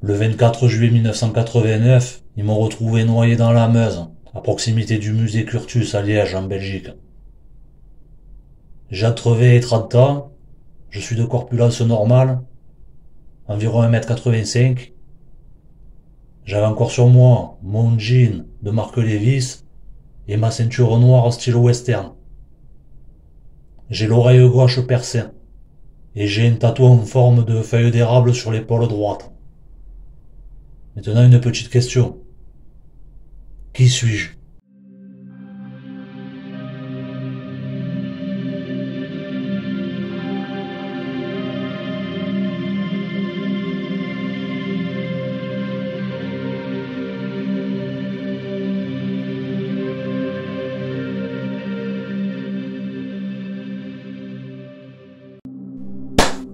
Le 24 juillet 1989, ils m'ont retrouvé noyé dans la Meuse, à proximité du musée Curtus à Liège, en Belgique. J'ai entre 20 et 30 ans, je suis de corpulence normale, environ 1m85. J'avais encore sur moi mon jean de marque Levi's et ma ceinture noire style western. J'ai l'oreille gauche percée et j'ai une tatou en forme de feuille d'érable sur l'épaule droite. Maintenant une petite question. Qui suis-je?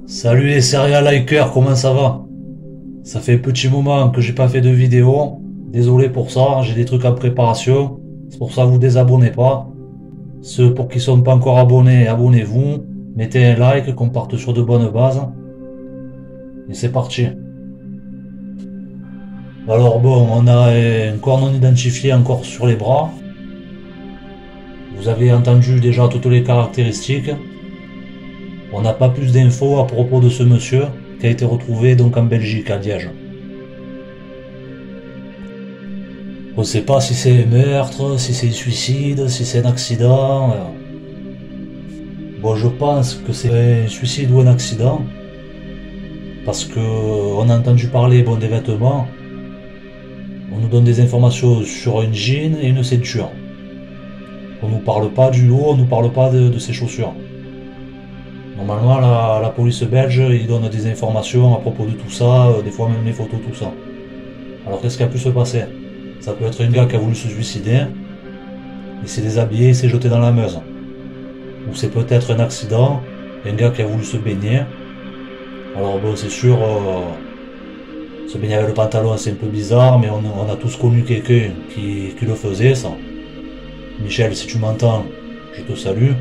Salut les serial likers, comment ça va? Ça fait petit moment que j'ai pas fait de vidéo. Désolé pour ça, j'ai des trucs en préparation. C'est pour ça vous désabonnez pas. Ceux pour qui sont pas encore abonnés, abonnez-vous. Mettez un like, qu'on parte sur de bonnes bases. Et c'est parti. Alors bon, on a un corps non identifié encore sur les bras. Vous avez entendu déjà toutes les caractéristiques. On n'a pas plus d'infos à propos de ce monsieur qui a été retrouvé donc en Belgique, à Liège. On ne sait pas si c'est un meurtre, si c'est un suicide, si c'est un accident. Bon, je pense que c'est un suicide ou un accident. Parce que on a entendu parler des vêtements. On nous donne des informations sur une jean et une ceinture. On nous parle pas du haut, on nous parle pas de ses chaussures. Normalement, la police belge, ils donnent des informations à propos de tout ça, des fois même les photos, tout ça. Alors qu'est-ce qui a pu se passer? Ça peut être un gars qui a voulu se suicider, il s'est déshabillé, il s'est jeté dans la Meuse. Ou c'est peut-être un accident, un gars qui a voulu se baigner. Alors bon, c'est sûr, se baigner avec le pantalon c'est un peu bizarre, mais on a tous connu quelqu'un qui le faisait, ça. Michel, si tu m'entends, je te salue.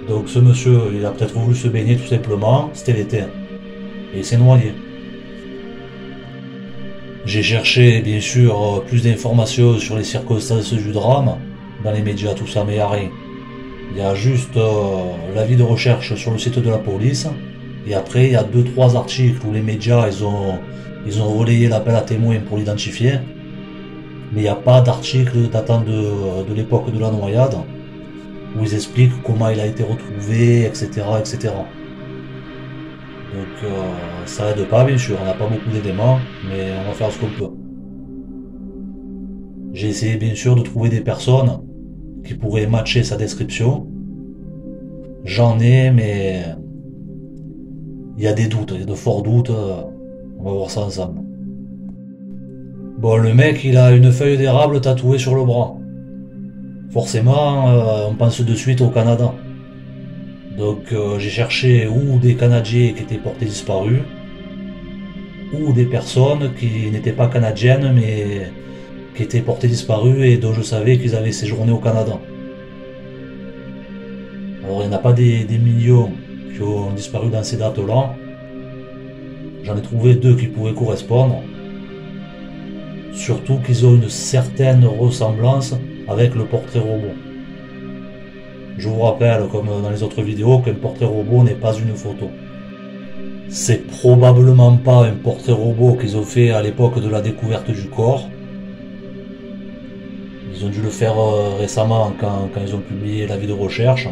Donc ce monsieur, il a peut-être voulu se baigner tout simplement, c'était l'été. Et il s'est noyé. J'ai cherché bien sûr plus d'informations sur les circonstances du drame, dans les médias, tout ça, mais il n'y a rien. Il y a juste l'avis de recherche sur le site de la police, et après il y a 2-3 articles où les médias ils ont relayé l'appel à témoins pour l'identifier, mais il n'y a pas d'article datant de l'époque de la noyade, où ils expliquent comment il a été retrouvé, etc. etc. Donc ça aide pas bien sûr, on n'a pas beaucoup d'éléments, mais on va faire ce qu'on peut. J'ai essayé bien sûr de trouver des personnes qui pourraient matcher sa description. J'en ai, mais il y a des doutes, il y a de forts doutes, on va voir ça ensemble. Bon, le mec il a une feuille d'érable tatouée sur le bras. Forcément, on pense de suite au Canada. Donc j'ai cherché ou des Canadiens qui étaient portés disparus, ou des personnes qui n'étaient pas canadiennes mais qui étaient portées disparues et dont je savais qu'ils avaient séjourné au Canada. Alors il n'y en a pas des millions qui ont disparu dans ces dates-là. J'en ai trouvé 2 qui pouvaient correspondre. Surtout qu'ils ont une certaine ressemblance avec le portrait robot. Je vous rappelle, comme dans les autres vidéos, qu'un portrait robot n'est pas une photo. C'est probablement pas un portrait robot qu'ils ont fait à l'époque de la découverte du corps. Ils ont dû le faire récemment quand ils ont publié l'avis de recherche.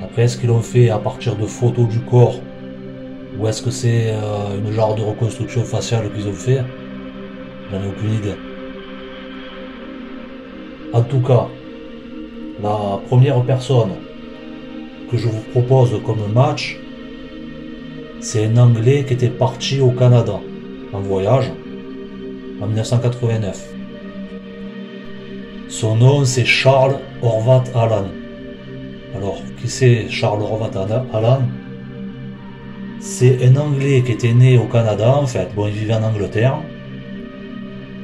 Après, est-ce qu'ils l'ont fait à partir de photos du corps ou est-ce que c'est une genre de reconstruction faciale qu'ils ont fait? J'en ai aucune idée. En tout cas, la première personne que je vous propose comme match, c'est un Anglais qui était parti au Canada en voyage en 1989. Son nom c'est Charles Horvat Allan. Alors, qui c'est Charles Horvat Allan? C'est un Anglais qui était né au Canada en fait. Bon, il vivait en Angleterre.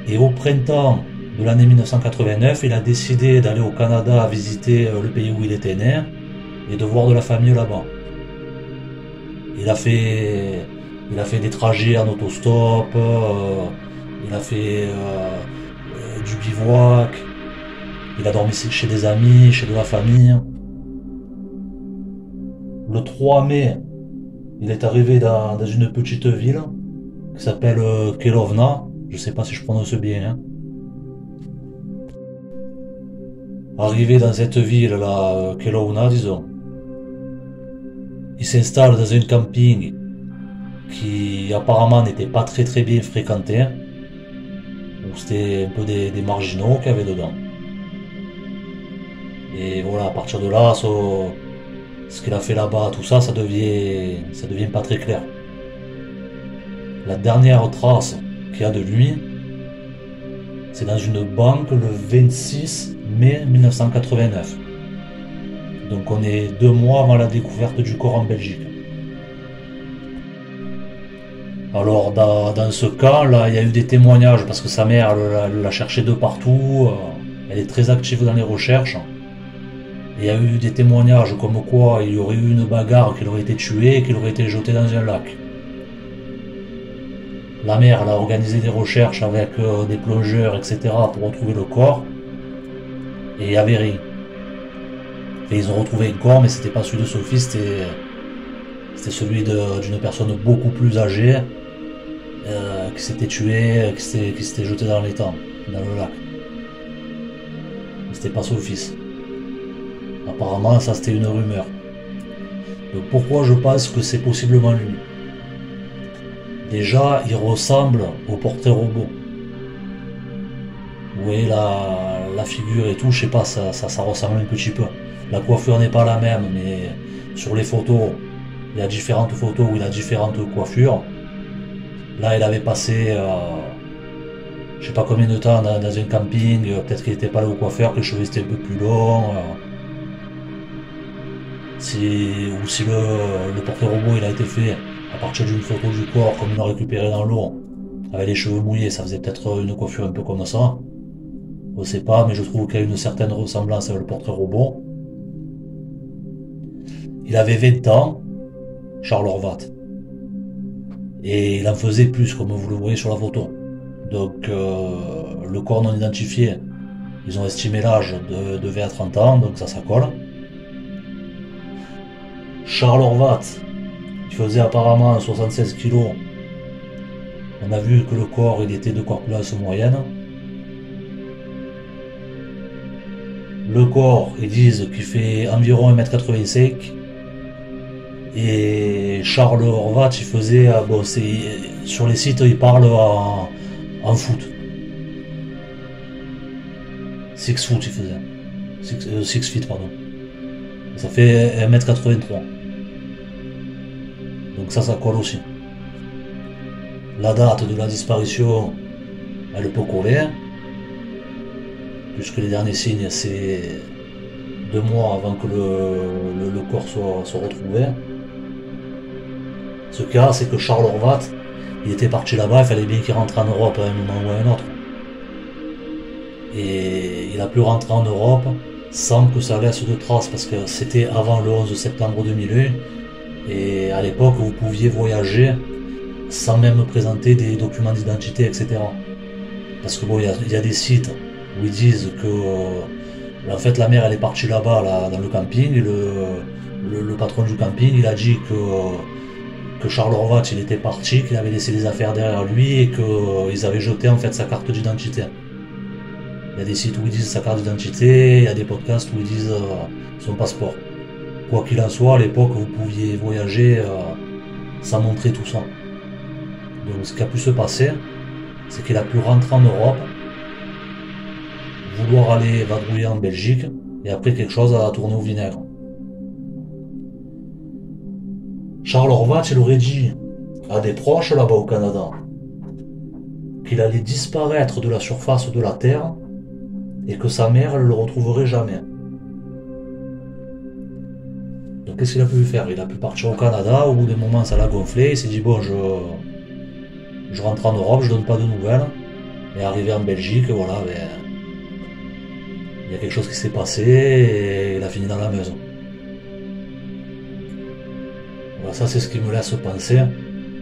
Et au printemps de l'année 1989, il a décidé d'aller au Canada visiter le pays où il était né et de voir de la famille là-bas. Il a a fait des trajets en autostop, il a fait du bivouac, il a dormi chez des amis, chez de la famille. Le 3 mai, il est arrivé dans une petite ville qui s'appelle Kelovna. Je sais pas si je prononce bien. Hein. Arrivé dans cette ville là, Kelovna, disons, il s'installe dans un camping qui apparemment n'était pas très bien fréquenté. Donc c'était un peu des marginaux qu'il y avait dedans. Et voilà, à partir de là, ce qu'il a fait là-bas, tout ça, ça devient pas très clair. La dernière trace qu'il y a de lui, c'est dans une banque le 26 mai 1989. Donc on est 2 mois avant la découverte du corps en Belgique. Alors dans ce cas, là, il y a eu des témoignages parce que sa mère l'a cherché de partout. Elle est très active dans les recherches. Et il y a eu des témoignages comme quoi il y aurait eu une bagarre, qu'il aurait été tué et qu'il aurait été jeté dans un lac. La mère elle a organisé des recherches avec des plongeurs, etc. pour retrouver le corps. Et il n'y avait rien. Et ils ont retrouvé un corps, mais c'était pas celui de Sophie, c'était celui d'une personne beaucoup plus âgée qui s'était tuée, qui s'était jeté dans l'étang, dans le lac. C'était pas son fils. Apparemment, ça c'était une rumeur. Donc pourquoi je pense que c'est possiblement lui? Déjà, il ressemble au portrait robot. Vous voyez la figure et tout, je sais pas, ça ressemble un petit peu. La coiffure n'est pas la même, mais sur les photos, il y a différentes photos où il a différentes coiffures. Là, il avait passé, je sais pas combien de temps dans un camping, peut-être qu'il n'était pas là au coiffeur, que les cheveux étaient un peu plus longs. Ou si le portrait robot il a été fait à partir d'une photo du corps comme il l'a récupéré dans l'eau, avec les cheveux mouillés, ça faisait peut-être une coiffure un peu comme ça. Je sais pas, mais je trouve qu'il y a une certaine ressemblance avec le portrait robot. Il avait 20 ans, Charles Horvat. Et il en faisait plus, comme vous le voyez sur la photo. Donc, le corps non identifié, ils ont estimé l'âge de 20 à 30 ans, donc ça colle. Charles Horvat, il faisait apparemment 76 kilos. On a vu que le corps, il était de corpulence moyenne. Le corps, ils disent qu'il fait environ 1m85. Et Charles Horvat, il faisait, sur les sites, il parle en foot. 6 foot, il faisait. 6 feet, pardon. Ça fait 1m83. Donc ça colle aussi. La date de la disparition, elle peut coller. Puisque les derniers signes, c'est 2 mois avant que le corps soit retrouvé. Ce cas, c'est que Charles Horvat, il était parti là-bas, il fallait bien qu'il rentre en Europe à un moment ou à un autre. Et il a pu rentrer en Europe sans que ça laisse de traces, parce que c'était avant le 11 septembre 2001, et à l'époque, vous pouviez voyager sans même présenter des documents d'identité, etc. Parce que bon, il y a des sites où ils disent que en fait la mère elle est partie là-bas dans le camping, et le patron du camping il a dit que Charles Horvat il était parti, qu'il avait laissé les affaires derrière lui et qu'ils avaient jeté en fait sa carte d'identité. Il y a des sites où ils disent sa carte d'identité, il y a des podcasts où ils disent son passeport. Quoi qu'il en soit, à l'époque vous pouviez voyager sans montrer tout ça. Donc ce qui a pu se passer, c'est qu'il a pu rentrer en Europe, vouloir aller vadrouiller en Belgique, et après quelque chose a tourné au vinaigre. Charles Horvat, il aurait dit à des proches là-bas au Canada qu'il allait disparaître de la surface de la Terre et que sa mère ne le retrouverait jamais. Donc qu'est-ce qu'il a pu faire? Il a pu partir au Canada, au bout d'un moment ça l'a gonflé, il s'est dit bon je rentre en Europe, je donne pas de nouvelles, et arrivé en Belgique, voilà, il y a quelque chose qui s'est passé et il a fini dans la Meuse. Voilà, ça c'est ce qui me laisse penser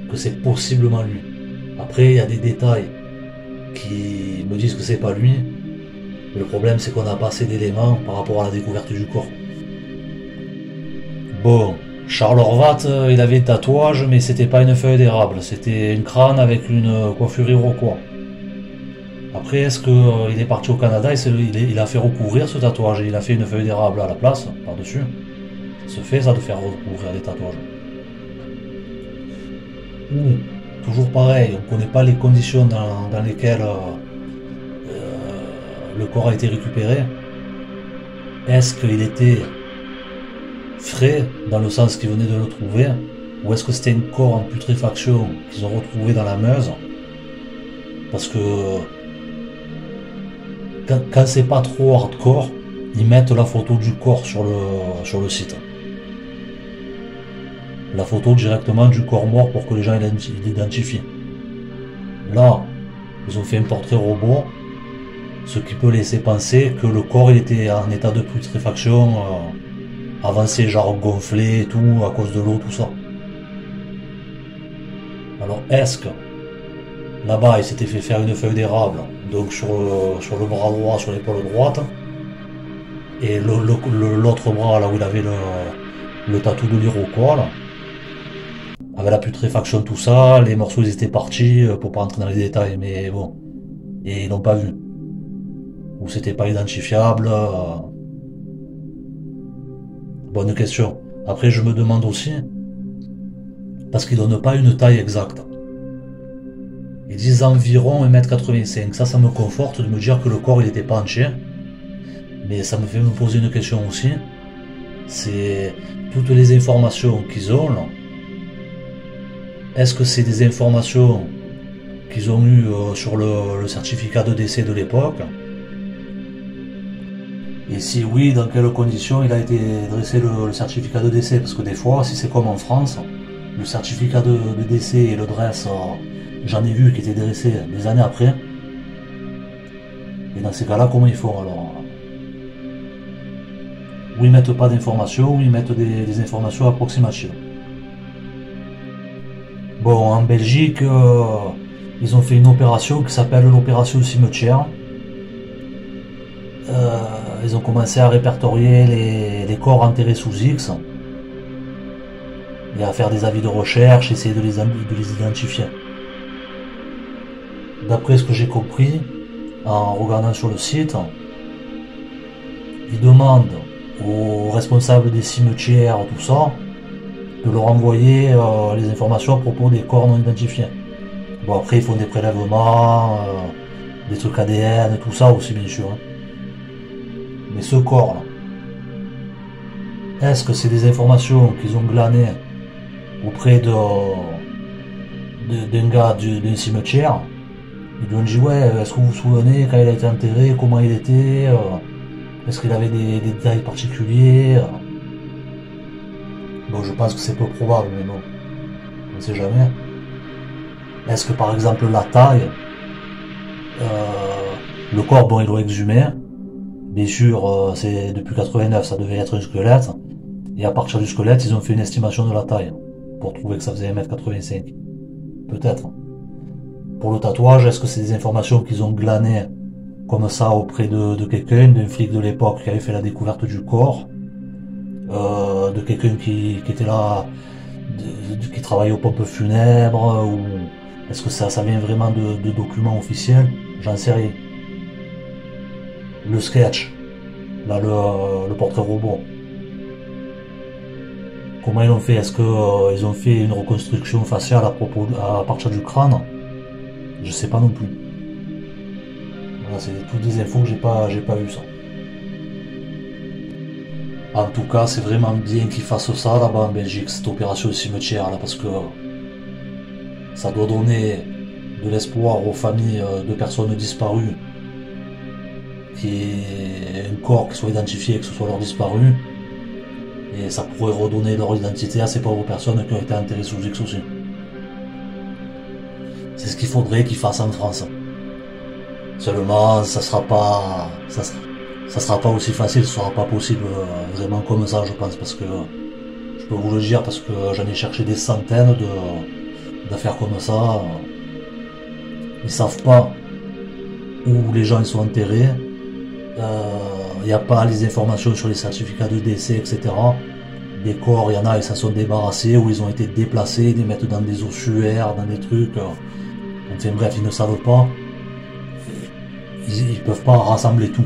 que c'est possiblement lui. Après, il y a des détails qui me disent que c'est pas lui. Mais le problème, c'est qu'on n'a pas assez d'éléments par rapport à la découverte du corps. Bon, Charles Horvat, il avait un tatouage, mais c'était pas une feuille d'érable, c'était une crâne avec une coiffure iroquois. Après, est-ce qu'il est parti au Canada et il a fait recouvrir ce tatouage et il a fait une feuille d'érable à la place, par-dessus? Ça se fait, ça, de faire recouvrir des tatouages. Ou, toujours pareil, on ne connaît pas les conditions dans lesquelles le corps a été récupéré. Est-ce qu'il était frais, dans le sens qu'ils venaient de le trouver, ou est-ce que c'était un corps en putréfaction qu'ils ont retrouvé dans la Meuse? Parce que quand c'est pas trop hardcore, ils mettent la photo du corps sur le site. La photo directement du corps mort pour que les gens l'identifient. Là, ils ont fait un portrait robot, ce qui peut laisser penser que le corps il était en état de putréfaction avancé, genre gonflé et tout, à cause de l'eau, tout ça. Alors, est-ce que là-bas, il s'était fait faire une feuille d'érable, donc sur le bras droit, sur l'épaule droite, et l'autre bras, là où il avait le tatou de l'Iroquois, là, avec la putréfaction, tout ça, les morceaux, ils étaient partis, pour pas rentrer dans les détails, mais bon. Et ils l'ont pas vu. Ou c'était pas identifiable. Bonne question. Après, je me demande aussi, parce qu'ils donnent pas une taille exacte. Ils disent environ 1m85. Ça me conforte de me dire que le corps, il était pas entier. Mais ça me fait me poser une question aussi. C'est toutes les informations qu'ils ont, là. Est-ce que c'est des informations qu'ils ont eues sur le certificat de décès de l'époque? Et si oui, dans quelles conditions il a été dressé le certificat de décès? Parce que des fois, si c'est comme en France, le certificat de décès et le dresse, j'en ai vu qui étaient dressés des années après. Et dans ces cas-là, comment ils font alors? Ou ils mettent pas d'informations, ou ils mettent des informations approximatives. Bon, en Belgique, ils ont fait une opération qui s'appelle l'opération cimetière. Ils ont commencé à répertorier les corps enterrés sous X et à faire des avis de recherche, essayer de les identifier. D'après ce que j'ai compris, en regardant sur le site, ils demandent aux responsables des cimetières, tout ça, de leur envoyer les informations à propos des corps non identifiés. Bon, après, ils font des prélèvements, des trucs ADN, tout ça aussi, bien sûr. Hein. Mais ce corps-là, est-ce que c'est des informations qu'ils ont glanées auprès d'un gars d'un cimetière? Ils lui ont dit, ouais, est-ce que vous vous souvenez quand il a été enterré, comment il était, est-ce qu'il avait des détails particuliers? Bon, je pense que c'est peu probable, mais bon, on ne sait jamais. Est-ce que par exemple la taille, le corps, bon, ils l'ont exhumé. Bien sûr, c'est depuis 89, ça devait être un squelette. Et à partir du squelette, ils ont fait une estimation de la taille pour trouver que ça faisait 1m85. Peut-être. Pour le tatouage, est-ce que c'est des informations qu'ils ont glanées comme ça auprès de quelqu'un, d'un flic de l'époque qui avait fait la découverte du corps, de quelqu'un qui était là, qui travaillait aux pompes funèbres, ou est-ce que ça vient vraiment de documents officiels? J'en sais rien. Le sketch, là le portrait robot. Comment ils l'ont fait? Est-ce que ils ont fait une reconstruction faciale à partir du crâne? Je sais pas non plus. Voilà, c'est toutes des infos que j'ai pas eu ça. En tout cas, c'est vraiment bien qu'ils fassent ça là-bas en Belgique, cette opération de cimetière là, parce que ça doit donner de l'espoir aux familles de personnes disparues, qu'il y ait un corps qui soit identifié, que ce soit leur disparu, et ça pourrait redonner leur identité à ces pauvres personnes qui ont été enterrées sous X aussi. C'est ce qu'il faudrait qu'ils fassent en France. Seulement, ça sera pas aussi facile, ce sera pas possible vraiment comme ça, je pense, parce que je peux vous le dire, parce que j'en ai cherché des centaines d'affaires comme ça. Ils savent pas où les gens ils sont enterrés. Il n'y a pas les informations sur les certificats de décès, etc. Des corps, il y en a, ils s'en sont débarrassés, ou ils ont été déplacés, ils les mettent dans des ossuaires, dans des trucs. Enfin bref, ils ne savent pas. Ils peuvent pas rassembler tout.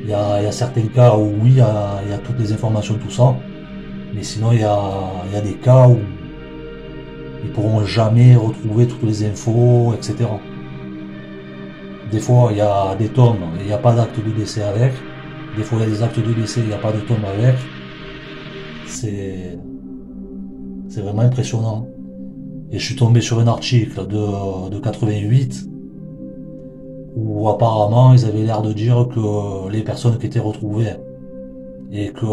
Il y a certains cas où oui, il y a toutes les informations, tout ça. Mais sinon, il y a des cas où ils pourront jamais retrouver toutes les infos, etc. Des fois, il y a des tombes, il n'y a pas d'acte de décès avec. Des fois, il y a des actes de décès, il n'y a pas de tombe avec. C'est vraiment impressionnant. Et je suis tombé sur un article de 88 où apparemment ils avaient l'air de dire que les personnes qui étaient retrouvées et que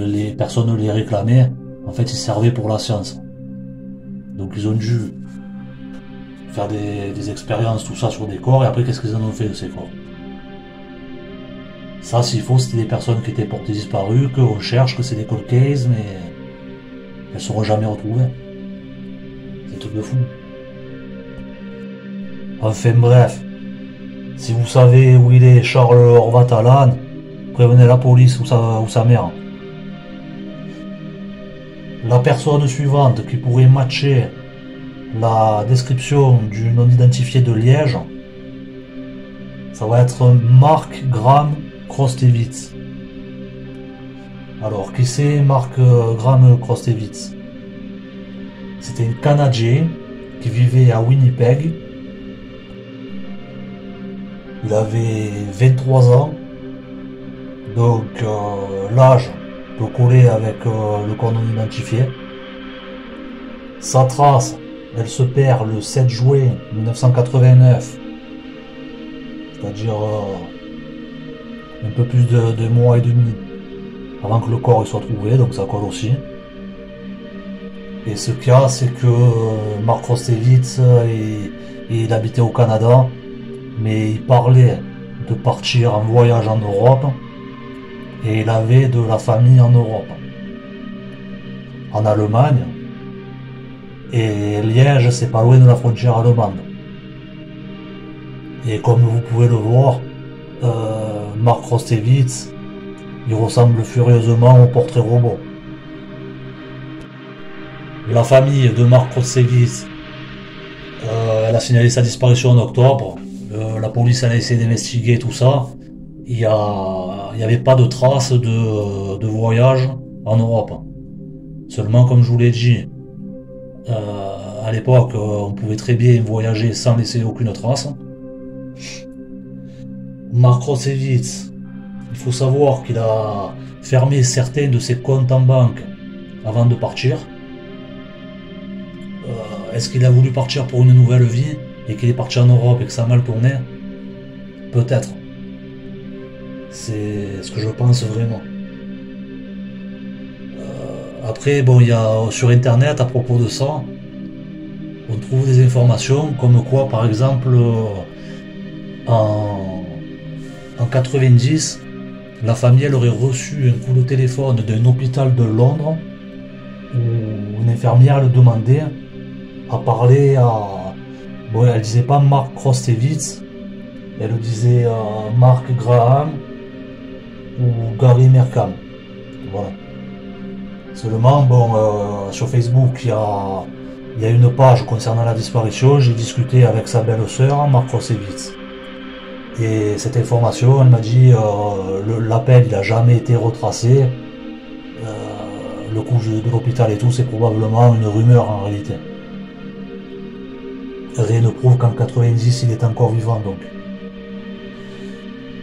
les personnes les réclamaient, en fait ils servaient pour la science. Donc ils ont dû faire des expériences, tout ça sur des corps, et après qu'est-ce qu'ils en ont fait de ces corps? Ça, s'il faut, c'était des personnes qui étaient portées disparues, qu'on cherche, que c'est des cold cases, mais elles seront jamais retrouvées. C'est un truc de fou. Enfin bref, si vous savez où il est Charles Horvat-Alan, prévenez la police ou sa mère. La personne suivante qui pourrait matcher la description du non identifié de Liège, ça va être Mark Graham Krostevitz. Alors, qui c'est Mark Graham Krostevitz? C'était un Canadien qui vivait à Winnipeg. Il avait 23 ans, donc l'âge peut coller avec le corps non identifié. Sa trace, elle se perd le 7 juin 1989, c'est-à-dire un peu plus de 2 mois et demi avant que le corps soit trouvé, donc ça colle aussi. Et ce qu'il y a, c'est que Mark Krostevitz, il habitait au Canada, mais il parlait de partir en voyage en Europe, et il avait de la famille en Europe, en Allemagne, et Liège, c'est pas loin de la frontière allemande. Et comme vous pouvez le voir, Mark Krostevitz, il ressemble furieusement au portrait robot. La famille de Mark Krostevitz, elle a signalé sa disparition en octobre. La police a essayé d'investiguer tout ça. Il n'y avait pas de traces de voyage en Europe. Seulement, comme je vous l'ai dit, à l'époque, on pouvait très bien voyager sans laisser aucune trace. Mark Krostevitz, il faut savoir qu'il a fermé certains de ses comptes en banque avant de partir. Est-ce qu'il a voulu partir pour une nouvelle vie et qu'il est parti en Europe et que ça a mal tourné? Peut-être. C'est ce que je pense vraiment. Après, bon, il y a sur internet à propos de ça, on trouve des informations comme quoi, par exemple, en 90, la famille elle aurait reçu un coup de téléphone d'un hôpital de Londres où une infirmière le demandait à parler à... Bon, elle disait pas Mark Krostevitz, elle disait Mark Graham ou Gary Merkham. Voilà. Seulement, bon, sur Facebook, il y a une page concernant la disparition. J'ai discuté avec sa belle-sœur, Mark Krostevitz. Et cette information, elle m'a dit l'appel il n'a jamais été retracé. Le coup de l'hôpital et tout, c'est probablement une rumeur en réalité. Rien ne prouve qu'en 90 il est encore vivant donc.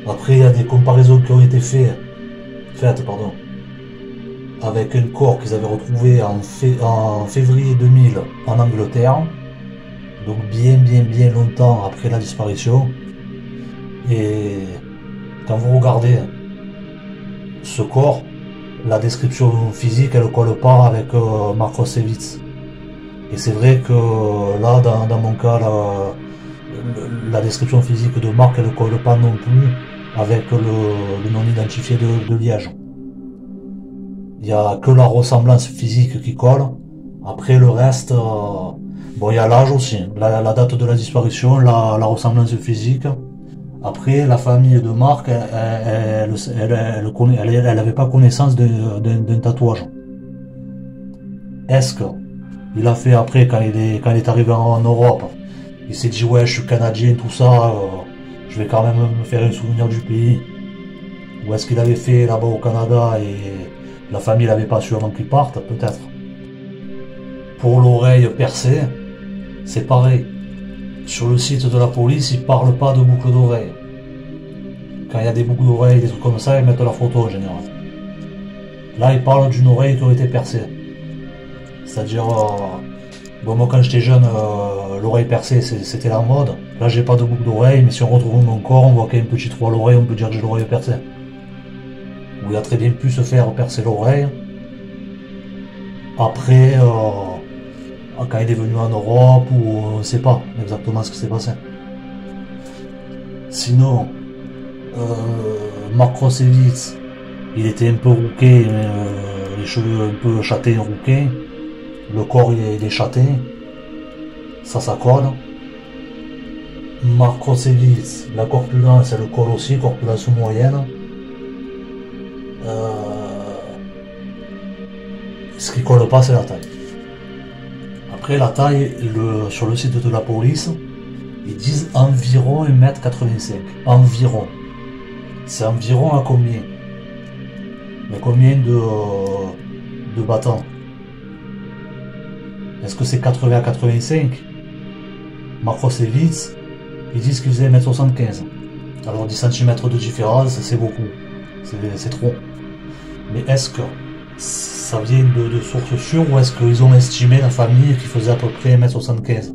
Après il y a des comparaisons qui ont été faites avec un corps qu'ils avaient retrouvé en février 2000 en Angleterre, donc bien longtemps après la disparition. Et quand vous regardez ce corps, la description physique elle ne colle pas avec Mark Krostevitz. Et c'est vrai que là, dans mon cas, la description physique de Mark elle ne colle pas non plus avec le non identifié de Liège. Il n'y a que la ressemblance physique qui colle, Après le reste, bon, il y a l'âge aussi, la date de la disparition, la ressemblance physique. Après, la famille de Marc, elle avait pas connaissance d'un tatouage. Est-ce que il a fait après, quand il est arrivé en Europe, il s'est dit ouais, je suis canadien, tout ça, je vais quand même me faire un souvenir du pays. Ou est-ce qu'il avait fait là-bas au Canada et la famille n'avait pas su avant qu'il parte, peut-être. Pour l'oreille percée, c'est pareil. Sur le site de la police, ils parlent pas de boucle d'oreille. Quand il y a des boucles d'oreilles, des trucs comme ça, ils mettent la photo en général. Là, ils parlent d'une oreille qui aurait été percée. C'est-à-dire, bon, moi quand j'étais jeune, l'oreille percée c'était la mode. Là, j'ai pas de boucle d'oreille, mais si on retrouve mon corps, on voit qu'il y a une petite trou à l'oreille, on peut dire que j'ai l'oreille percée. Ou il a très bien pu se faire percer l'oreille. Après, quand il est venu en Europe, ou on ne sait pas exactement ce qui s'est passé. Sinon, Mark Rosevitz, il était un peu rouqué, les cheveux un peu châtés, rouqués. Le corps il est châté. Ça colle. Mark Rosevitz, la corpulence, elle colle aussi, corpulence moyenne. Ce qui colle pas, c'est la taille. Après, la taille, sur le site de la police, ils disent environ 1m85. Environ. C'est environ à combien? Il y a combien de battants? Est-ce que c'est 80 à 85? Mark Rosevitz, ils disent qu'il faisait 1m75. Alors 10 cm de différence, c'est beaucoup. C'est trop. Mais est-ce que ça vient de sources sûres ou est-ce qu'ils ont estimé la famille qu'il faisait à peu près 1m75?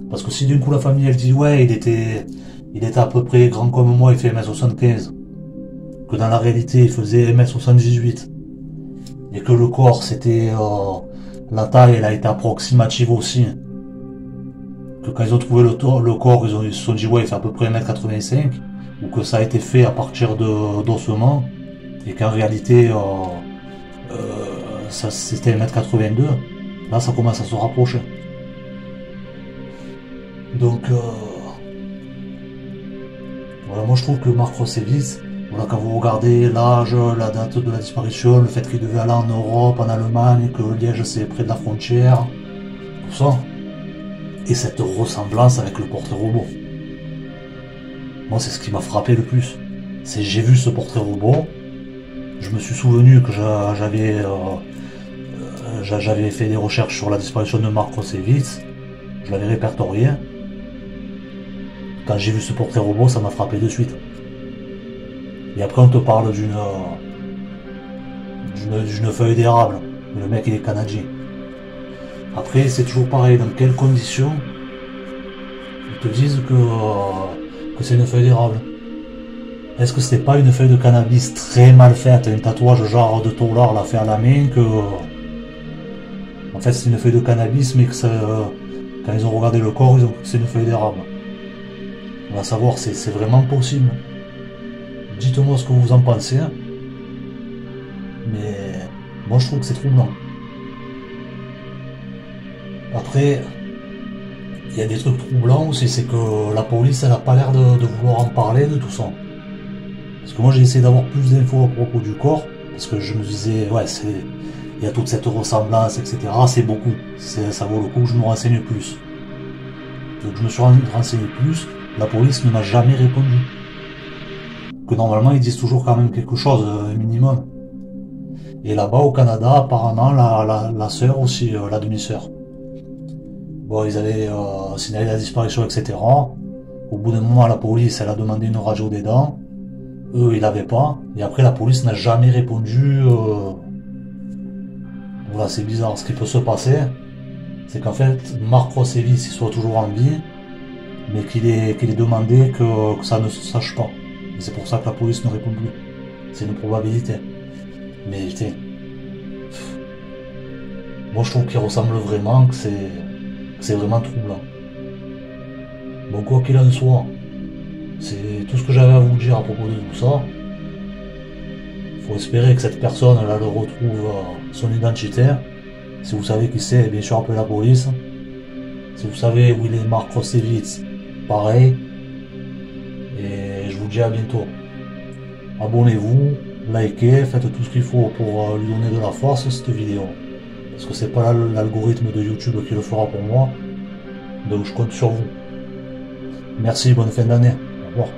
Parce que si d'un coup la famille elle dit ouais il était à peu près grand comme moi, il fait 1m75, que dans la réalité il faisait 1m78, et que le corps c'était la taille elle a été approximative aussi, que quand ils ont trouvé le corps ils se sont dit ouais il fait à peu près 1m85, ou que ça a été fait à partir d'ossements et qu'en réalité ça c'était 1m82, là ça commence à se rapprocher. Donc voilà, moi je trouve que Mark Rosevitz, voilà, quand vous regardez l'âge, la date de la disparition, le fait qu'il devait aller en Europe, en Allemagne, que Liège c'est près de la frontière, tout ça, et cette ressemblance avec le portrait robot. Moi c'est ce qui m'a frappé le plus. C'est j'ai vu ce portrait robot, je me suis souvenu que j'avais fait des recherches sur la disparition de Mark Rosevitz, je l'avais répertorié. Quand j'ai vu ce portrait robot, ça m'a frappé de suite. Et après on te parle d'une feuille d'érable. Le mec il est canadien. Après c'est toujours pareil, dans quelles conditions ils te disent que c'est une feuille d'érable? Est-ce que c'était pas une feuille de cannabis très mal faite, un tatouage genre de taulard là fait à la main, que en fait c'est une feuille de cannabis mais que ça, quand ils ont regardé le corps ils ont cru que c'est une feuille d'érable? On va savoir, c'est vraiment possible. Dites-moi ce que vous en pensez. Mais moi je trouve que c'est troublant. Après, il y a des trucs troublants aussi, c'est que la police elle a pas l'air de vouloir en parler de tout ça. Parce que moi j'ai essayé d'avoir plus d'infos à propos du corps, parce que je me disais, ouais, il y a toute cette ressemblance, etc. C'est beaucoup. Ça vaut le coup que je me renseigne plus. Donc je me suis renseigné plus. La police ne m'a jamais répondu. Que normalement ils disent toujours quand même quelque chose, un minimum. Et là-bas au Canada, apparemment la sœur aussi, la demi-sœur. Bon, ils avaient signalé la disparition, etc. Au bout d'un moment, la police, elle a demandé une radio des dents. Eux, ils l'avaient pas. Et après, la police n'a jamais répondu. Voilà, c'est bizarre. Ce qui peut se passer, c'est qu'en fait, Mark Rosevitz, il soit toujours en vie, mais qu'il ait demandé que ça ne se sache pas. Et c'est pour ça que la police ne répond plus. C'est une probabilité. Mais putain, moi je trouve qu'il ressemble vraiment, que c'est vraiment troublant. Bon, quoi qu'il en soit, c'est tout ce que j'avais à vous dire à propos de tout ça. Faut espérer que cette personne là le retrouve son identité. Si vous savez qui c'est, bien sûr appelez la police. Si vous savez où il est Mark Rostevitz, pareil. Et je vous dis à bientôt. Abonnez-vous, likez, faites tout ce qu'il faut pour lui donner de la force cette vidéo. Parce que c'est pas l'algorithme de YouTube qui le fera pour moi. Donc je compte sur vous. Merci, bonne fin d'année. Au revoir.